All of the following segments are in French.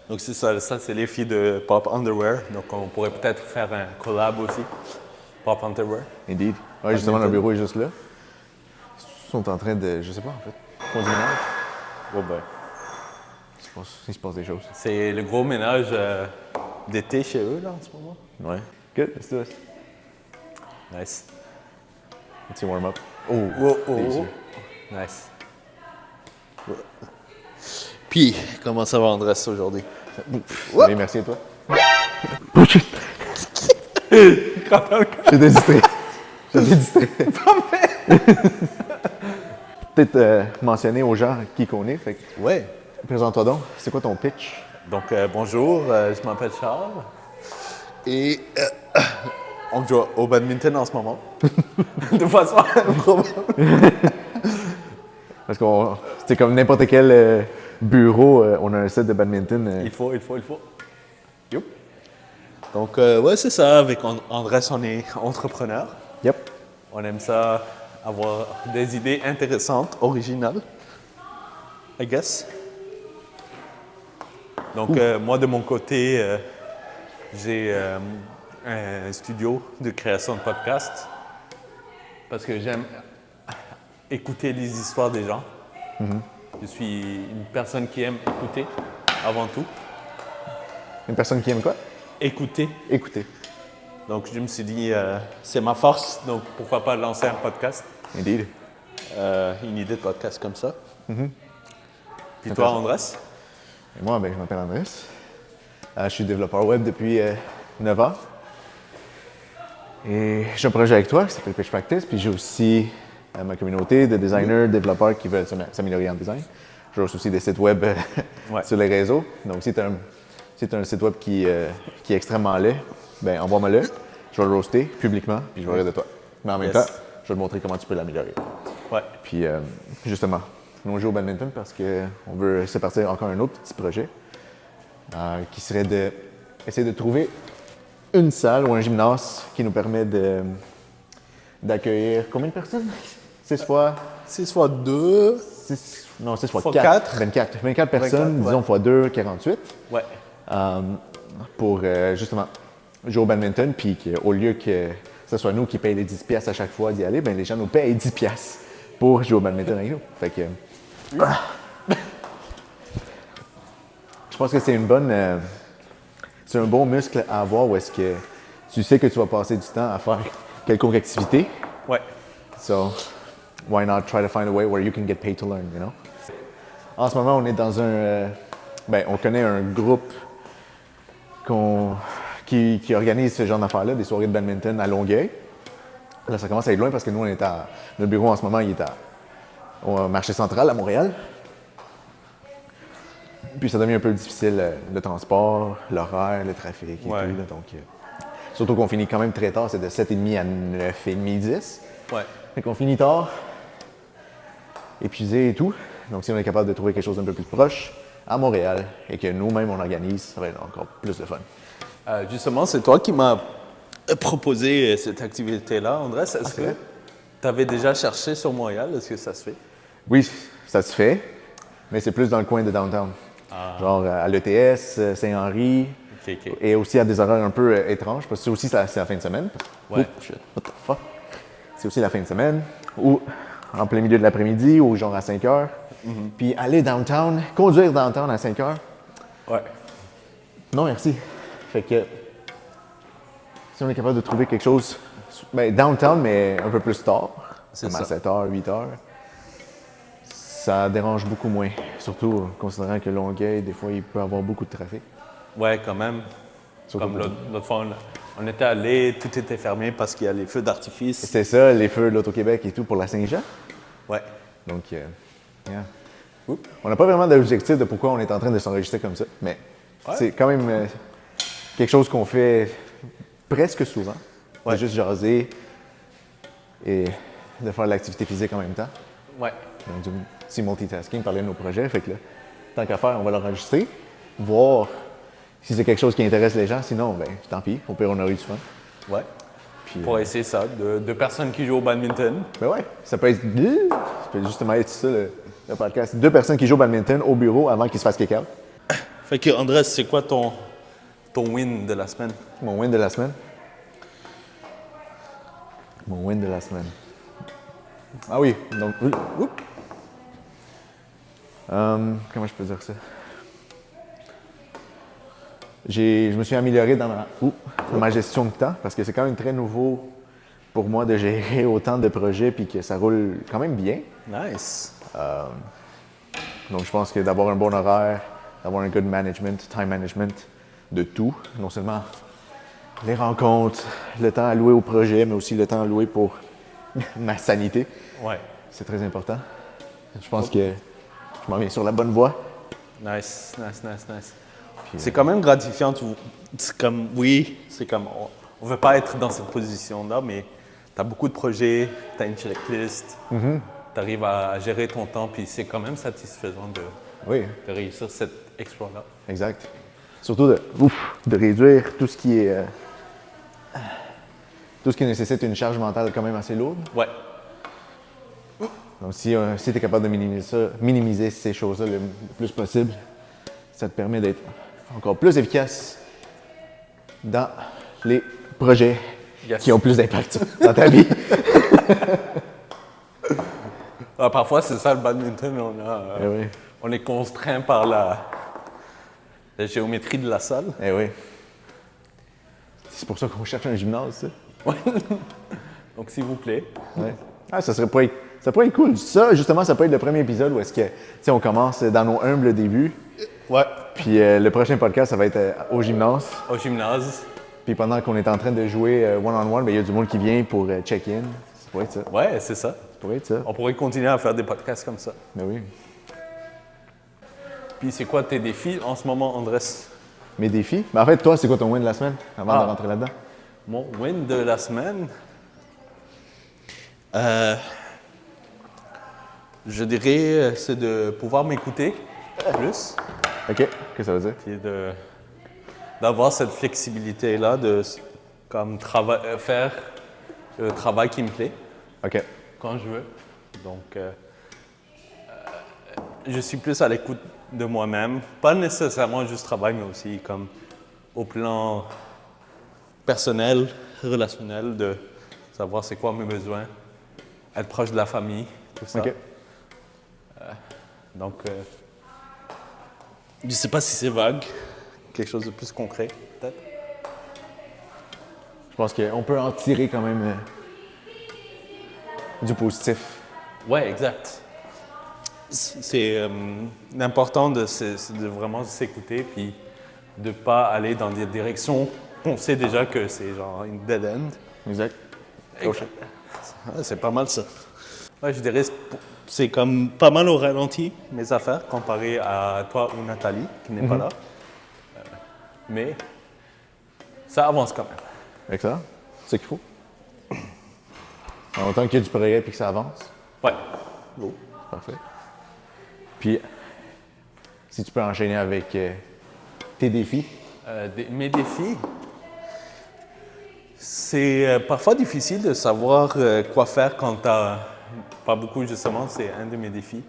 Donc c'est ça, c'est les filles de Pop Underwear. Donc on pourrait peut-être faire un collab aussi. Pop Underwear. Indeed. Ouais, justement, leur bureau est juste là. Ils sont en train de, je sais pas en fait, font du ménage. Oh ben. Il se passe des choses. C'est le gros ménage d'été chez eux là en ce moment. Ouais. Good, let's do it. Nice. Petit warm-up. Oh, Délicieux. Nice. Puis, comment ça va Andrés aujourd'hui? Salut, merci à toi. J'étais distrait. Peut-être mentionner aux gens qui qu'on est. Fait que, Ouais. présente-toi donc. C'est quoi ton pitch? Donc bonjour, je m'appelle Charles. Et on joue au badminton en ce moment. De façon improbable. Parce que c'est comme n'importe quel bureau, on a un set de badminton. Il faut. Youp. Donc, ouais, c'est ça. Avec Andrés, on est entrepreneur. Yep. On aime ça, avoir des idées intéressantes, originales. I guess. Donc, moi, de mon côté, j'ai un studio de création de podcasts parce que j'aime écouter les histoires des gens. Je suis une personne qui aime écouter avant tout. Une personne qui aime quoi? Écouter. Écouter. Donc, je me suis dit, c'est ma force, donc pourquoi pas lancer un podcast? Indeed. Une idée de podcast comme ça. Puis toi, Andrés? Et moi, ben, je m'appelle Andrés. Je suis développeur web depuis 9 ans. Et j'ai un projet avec toi qui s'appelle Pitch Practice. Puis j'ai aussi ma communauté de designers, développeurs qui veulent s'améliorer en design. J'ai aussi des sites web sur les réseaux. Donc, si tu as un site web qui est extrêmement laid, ben envoie-moi-le. Je vais le roaster publiquement, puis je vais rire de toi. Mais en même temps, je vais te montrer comment tu peux l'améliorer. Ouais. Puis, justement, nous on joue au badminton parce qu'on veut se partir encore un autre petit projet qui serait d'essayer de trouver une salle ou un gymnase qui nous permet d'accueillir combien de personnes? 6 fois? 6 fois 2. 6 fois Fois 4. 24 personnes, 24, disons fois 2, 48. Ouais. Pour justement jouer au badminton, puis qu'au lieu que ce soit nous qui payons les 10$ à chaque fois d'y aller, ben les gens nous payent 10$ pour jouer au badminton avec nous. Fait que. Je pense que c'est c'est un bon muscle à avoir où est-ce que tu sais que tu vas passer du temps à faire quelconque activité. Ouais. So, why not try to find a way where you can get paid to learn, you know? En ce moment, on est dans on connaît un groupe qui organise ce genre d'affaires-là, des soirées de badminton à Longueuil. Là, ça commence à être loin parce que nous, notre bureau en ce moment, il est au marché central à Montréal. Puis ça devient un peu difficile, le transport, l'horaire, le trafic et tout. Là, donc, surtout qu'on finit quand même très tard, c'est de 7h30 à 9h30, 10. Ouais. Fait qu'on finit tard, épuisé et tout. Donc si on est capable de trouver quelque chose d'un peu plus proche, à Montréal, et que nous-mêmes on organise, ça va être encore plus de fun. Justement, c'est toi qui m'as proposé cette activité-là, Andrés. Est-ce que tu avais déjà cherché sur Montréal? Est-ce que ça se fait? Oui, ça se fait, mais c'est plus dans le coin de downtown. Genre à l'ETS, Saint-Henri, et aussi à des horaires un peu étranges, parce que aussi c'est la fin de semaine. Ouais. Oups, shit, what the fuck? C'est aussi la fin de semaine, ou en plein milieu de l'après-midi, ou genre à 5 heures. Puis aller downtown, conduire downtown à 5 heures. Ouais. Non, merci. Fait que si on est capable de trouver quelque chose, downtown, mais un peu plus tard, C'est comme à ça. 7 heures, 8 heures, ça dérange beaucoup moins. Surtout considérant que Longueuil, des fois, il peut y avoir beaucoup de trafic. Ouais, quand même. Surtout Comme l'autre fois, on était allé, tout était fermé parce qu'il y a les feux d'artifice. C'est ça, les feux de l'Auto-Québec et tout pour la Saint-Jean. Ouais. Donc, yeah. On n'a pas vraiment d'objectif de pourquoi on est en train de s'enregistrer comme ça, mais c'est quand même quelque chose qu'on fait presque souvent. De juste jaser et de faire de l'activité physique en même temps. Ouais. Donc, du petit multitasking, parler de nos projets. Fait que là, tant qu'à faire, on va l'enregistrer, voir si c'est quelque chose qui intéresse les gens. Sinon, ben tant pis, au pire, on aurait eu du fun. Ouais. Puis, Pour essayer ça, de personnes qui jouent au badminton. ben ouais, ça peut justement être ça le podcast. 2 personnes qui jouent au badminton au bureau avant qu'ils se fassent kick-out. Fait que Andrés, c'est quoi ton win de la semaine? Mon win de la semaine? Mon win de la semaine. Ah oui, donc... comment je peux dire ça? Je me suis amélioré dans ma gestion de temps parce que c'est quand même très nouveau pour moi de gérer autant de projets puis que ça roule quand même bien. Nice. Donc je pense que d'avoir un bon horaire, d'avoir un good management, time management de tout, non seulement les rencontres, le temps alloué au projet, mais aussi le temps alloué pour ma sanité. Ouais. C'est très important. Je pense que je m'en viens sur la bonne voie. Nice. Puis, c'est quand même gratifiant. C'est comme, oui, c'est comme, on ne veut pas être dans cette position-là, mais tu as beaucoup de projets, tu as une checklist, tu arrives à gérer ton temps, puis c'est quand même satisfaisant de réussir cet exploit-là. Exact. Surtout de réduire tout ce qui est... tout ce qui nécessite une charge mentale quand même assez lourde. Ouais. Donc, si tu es capable de minimiser ces choses-là le plus possible, ça te permet d'être encore plus efficace dans les projets qui ont plus d'impact dans ta vie. Parfois, c'est ça le badminton. On est contraint par la géométrie de la salle. Eh oui. C'est pour ça qu'on cherche un gymnase, ça. Ouais. Donc, s'il vous plaît. Ouais. Ah, ça pourrait être cool. Ça, justement, ça peut être le premier épisode où est-ce que, on commence dans nos humbles débuts. Ouais. Puis le prochain podcast, ça va être au gymnase. Au gymnase. Puis pendant qu'on est en train de jouer one-on-one, il y a du monde qui vient pour check-in. Ça pourrait être ça. Ouais, c'est ça. Ça pourrait être ça. On pourrait continuer à faire des podcasts comme ça. Ben oui. Puis c'est quoi tes défis en ce moment, Andrés? Mes défis? Ben en fait, toi, c'est quoi ton win de la semaine avant de rentrer là-dedans? Mon win de la semaine? Je dirais, c'est de pouvoir m'écouter plus. OK. Qu'est-ce que ça veut dire? Puis d'avoir cette flexibilité-là de comme faire le travail qui me plaît. OK. Quand je veux. Donc, je suis plus à l'écoute de moi-même. Pas nécessairement juste travail, mais aussi comme au plan personnel, relationnel, de savoir c'est quoi mes besoins, être proche de la famille, tout ça. OK. Donc, je ne sais pas si c'est vague, quelque chose de plus concret, peut-être. Je pense qu'on peut en tirer quand même du positif. Ouais, exact. C'est important de vraiment s'écouter puis de ne pas aller dans des directions qu'on sait déjà que c'est genre une dead end. Exact. Ouais, c'est pas mal ça. Ouais, je dirais c'est comme pas mal au ralenti mes affaires comparé à toi ou Nathalie qui n'est pas là. Mais ça avance quand même. Excellent. C'est ce qu'il faut. En autant qu'il y ait du progrès et que ça avance. Ouais. Oh. Parfait. Puis, si tu peux enchaîner avec tes défis. Mes défis, c'est parfois difficile de savoir quoi faire quand tu n'as pas beaucoup, justement. C'est un de mes défis.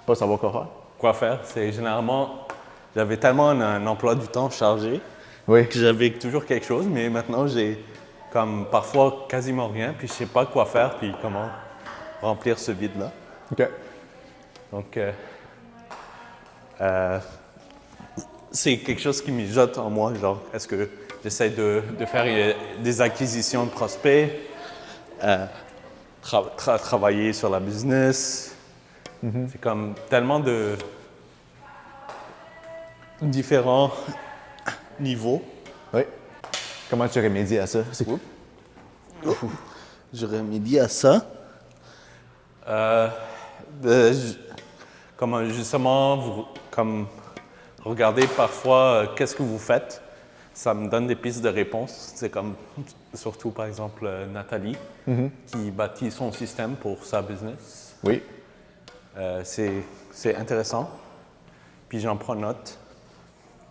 Pas savoir quoi faire. Quoi faire, c'est généralement, j'avais tellement un emploi du temps chargé Oui. que j'avais toujours quelque chose, mais maintenant j'ai comme parfois quasiment rien, puis je sais pas quoi faire, puis comment remplir ce vide-là. OK. Donc, c'est quelque chose qui mijote en moi, genre, est-ce que j'essaie de faire des acquisitions de prospects, travailler sur la business. C'est comme tellement de différents niveaux. Oui. Comment tu remédies à ça? C'est cool. Je remédie à ça. Comment justement, comme regarder parfois qu'est-ce que vous faites. Ça me donne des pistes de réponse. C'est comme, surtout par exemple, Nathalie, qui bâtit son système pour sa business. Oui. C'est intéressant. Puis j'en prends note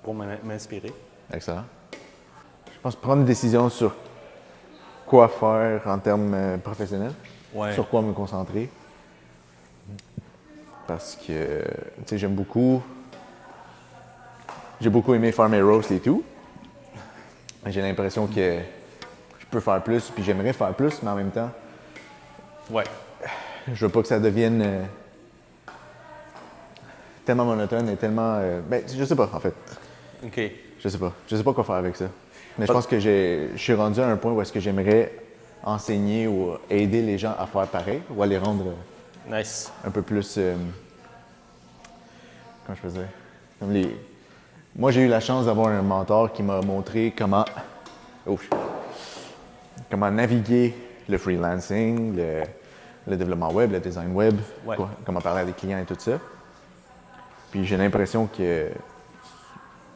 pour m'inspirer. Excellent. Je pense prendre une décision sur quoi faire en termes professionnels, sur quoi me concentrer. Parce que, tu sais, j'aime beaucoup j'ai beaucoup aimé faire mes roasts et tout. Mais j'ai l'impression que je peux faire plus, puis j'aimerais faire plus, mais en même temps, Ouais. je veux pas que ça devienne tellement monotone et tellement... ben, je sais pas, en fait. OK. Je sais pas. Je sais pas quoi faire avec ça. Mais je pense que je suis rendu à un point où est-ce que j'aimerais enseigner ou aider les gens à faire pareil, ou à les rendre Nice. un peu plus... comment je peux dire? Comme les... Moi, j'ai eu la chance d'avoir un mentor qui m'a montré comment naviguer le freelancing, le développement web, le design web, Ouais. comment parler à des clients et tout ça. Puis j'ai l'impression que...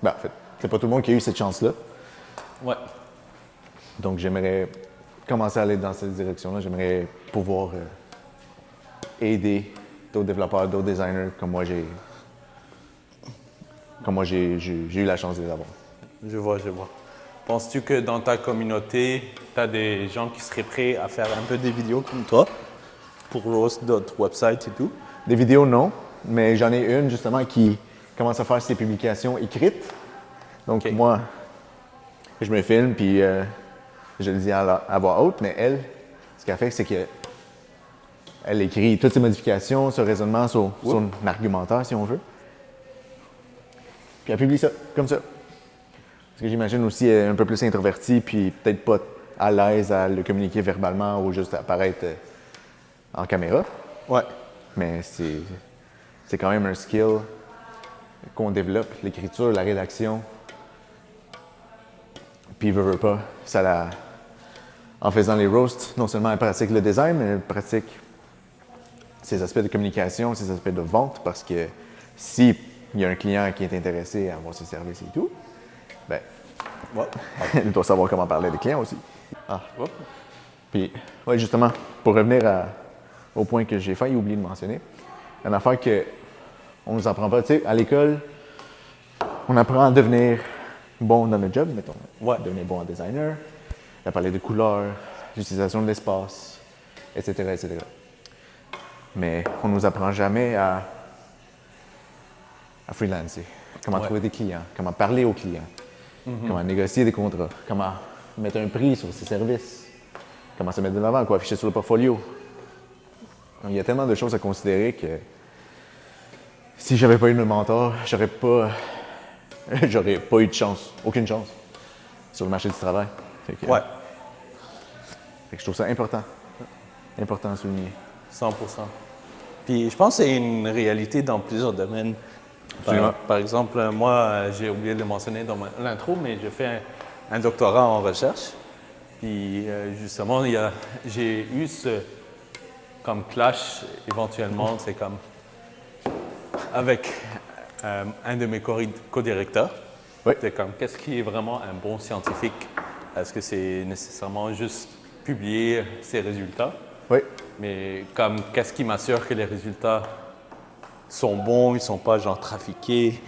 Ben, en fait, c'est pas tout le monde qui a eu cette chance-là. Ouais. Donc, j'aimerais commencer à aller dans cette direction-là. J'aimerais pouvoir aider d'autres développeurs, d'autres designers comme moi j'ai eu la chance de les avoir. Je vois. Penses-tu que dans ta communauté, tu as des gens qui seraient prêts à faire un peu des vidéos comme toi pour roast d'autres websites et tout? Des vidéos, non, mais j'en ai une justement qui commence à faire ses publications écrites. Donc, OK. moi, je me filme puis je le dis à voix haute, mais elle, ce qu'elle fait, c'est qu'elle écrit toutes ses modifications, ce raisonnement, son argumentaire, si on veut. Puis elle publie ça, comme ça. Parce que j'imagine aussi elle est un peu plus introvertie, puis peut-être pas à l'aise à le communiquer verbalement ou juste apparaître en caméra. Ouais. Mais c'est quand même un skill qu'on développe, l'écriture, la rédaction. Puis veut pas, en faisant les roasts, non seulement elle pratique le design, mais elle pratique ses aspects de communication, ses aspects de vente, parce que si il y a un client qui est intéressé à avoir ses services et tout, ben, il doit savoir comment parler des clients aussi. Puis, ouais, justement, pour revenir au point que j'ai failli oublier de mentionner, une affaire qu'on ne nous apprend pas, tu sais, à l'école, on apprend à devenir bon dans le job, mettons. Ouais. Devenir bon en designer, à parler de couleurs, l'utilisation de l'espace, etc., etc. Mais on ne nous apprend jamais à freelancer, comment trouver des clients, comment parler aux clients, comment négocier des contrats, comment mettre un prix sur ses services, comment se mettre de l'avant, quoi afficher sur le portfolio. Donc, il y a tellement de choses à considérer que si j'avais pas eu de mentor, j'aurais pas eu de chance, aucune chance sur le marché du travail. Fait que je trouve ça important à souligner. 100%. Puis je pense que c'est une réalité dans plusieurs domaines. Par exemple, moi, j'ai oublié de le mentionner dans l'intro, mais j'ai fait un doctorat en recherche. Puis justement, j'ai eu comme clash éventuellement, c'est comme avec un de mes co-directeurs. Oui. C'est comme, qu'est-ce qui est vraiment un bon scientifique? Est-ce que c'est nécessairement juste publier ses résultats? Oui. Mais comme, qu'est-ce qui m'assure que les résultats sont bons, ils ne sont pas genre trafiqués,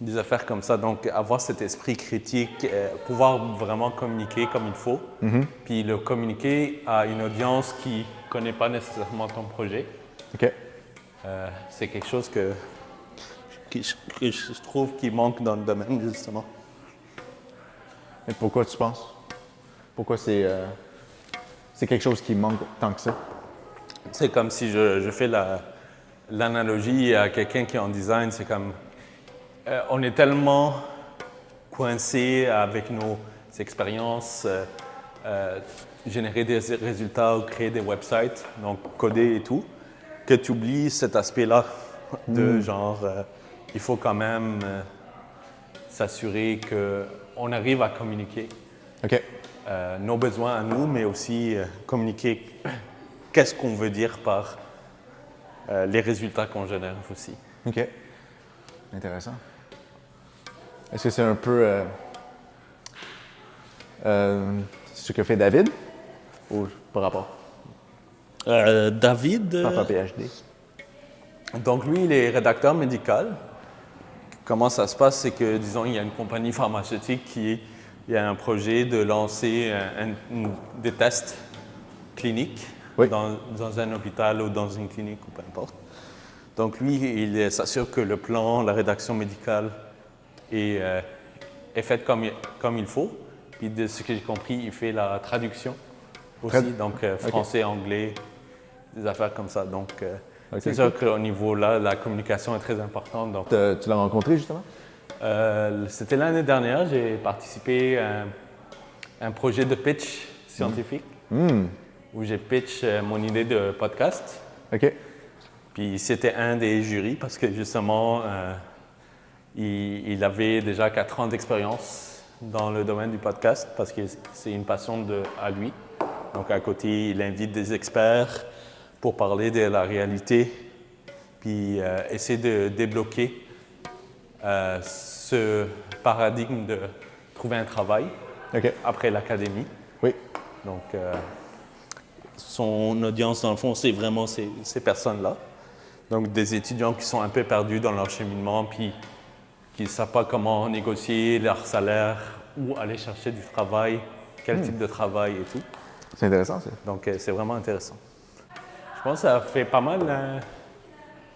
des affaires comme ça. Donc, avoir cet esprit critique, pouvoir vraiment communiquer comme il faut, puis le communiquer à une audience qui ne connaît pas nécessairement ton projet. OK. C'est quelque chose que je trouve qui manque dans le domaine, justement. Et pourquoi tu penses? Pourquoi c'est quelque chose qui manque tant que ça? C'est comme si je fais l'analogie à quelqu'un qui est en design, c'est comme on est tellement coincé avec nos expériences, générer des résultats ou créer des websites, donc coder et tout, que tu oublies cet aspect-là de genre, il faut quand même s'assurer qu'on arrive à communiquer OK. nos besoins à nous, mais aussi communiquer qu'est-ce qu'on veut dire par les résultats qu'on génère aussi. OK. Intéressant. Est-ce que c'est un peu ce que fait David ou par rapport? David, Papa PhD. donc lui, il est rédacteur médical. Comment ça se passe, c'est que, disons, il y a une compagnie pharmaceutique il y a un projet de lancer des tests cliniques dans un hôpital ou dans une clinique ou peu importe. Donc lui, il s'assure que le plan, la rédaction médicale est faite comme il faut. Puis de ce que j'ai compris, il fait la traduction aussi, donc français, anglais, des affaires comme ça. Donc c'est sûr qu'au niveau là, la communication est très importante. Donc, tu l'as rencontré justement? C'était l'année dernière, j'ai participé à un projet de pitch scientifique où j'ai pitch mon idée de podcast. OK. Puis c'était un des jurys parce que justement, il avait déjà 4 ans d'expérience dans le domaine du podcast parce que c'est une passion à lui. Donc à côté, il invite des experts pour parler de la réalité puis essayer de débloquer ce paradigme de trouver un travail après l'académie. Oui. Donc, son audience, dans le fond, c'est vraiment ces personnes-là. Donc, des étudiants qui sont un peu perdus dans leur cheminement, puis qui ne savent pas comment négocier leur salaire ou aller chercher du travail, quel type de travail et tout. C'est intéressant, ça. Donc, c'est vraiment intéressant. Je pense que ça fait pas mal.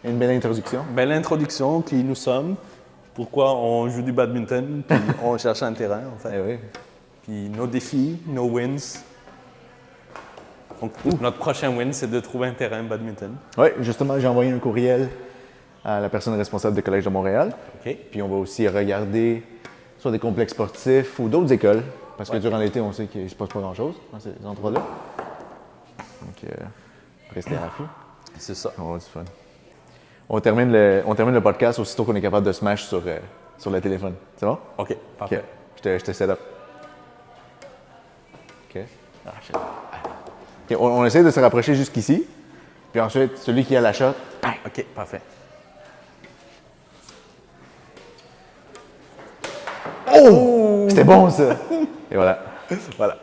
Une belle introduction. Belle introduction, qui nous sommes, pourquoi on joue du badminton, puis on cherche un terrain, en fait. Eh oui. Puis nos défis, nos wins. Donc, notre prochain win, c'est de trouver un terrain badminton. Oui, justement, j'ai envoyé un courriel à la personne responsable du Collège de Montréal. OK. Puis on va aussi regarder soit des complexes sportifs ou d'autres écoles, parce que durant l'été, on sait qu'il ne se passe pas grand-chose dans ces endroits-là. Donc, restez à l'affût. C'est ça. On va avoir du fun. On termine le podcast aussitôt qu'on est capable de smash sur le téléphone. C'est bon? OK, parfait. OK. Je te set up. OK. Ah, shit. OK, on essaie de se rapprocher jusqu'ici. Puis ensuite, celui qui a la shot. Bang! OK, parfait. Oh! C'était bon, ça! Et voilà. Voilà.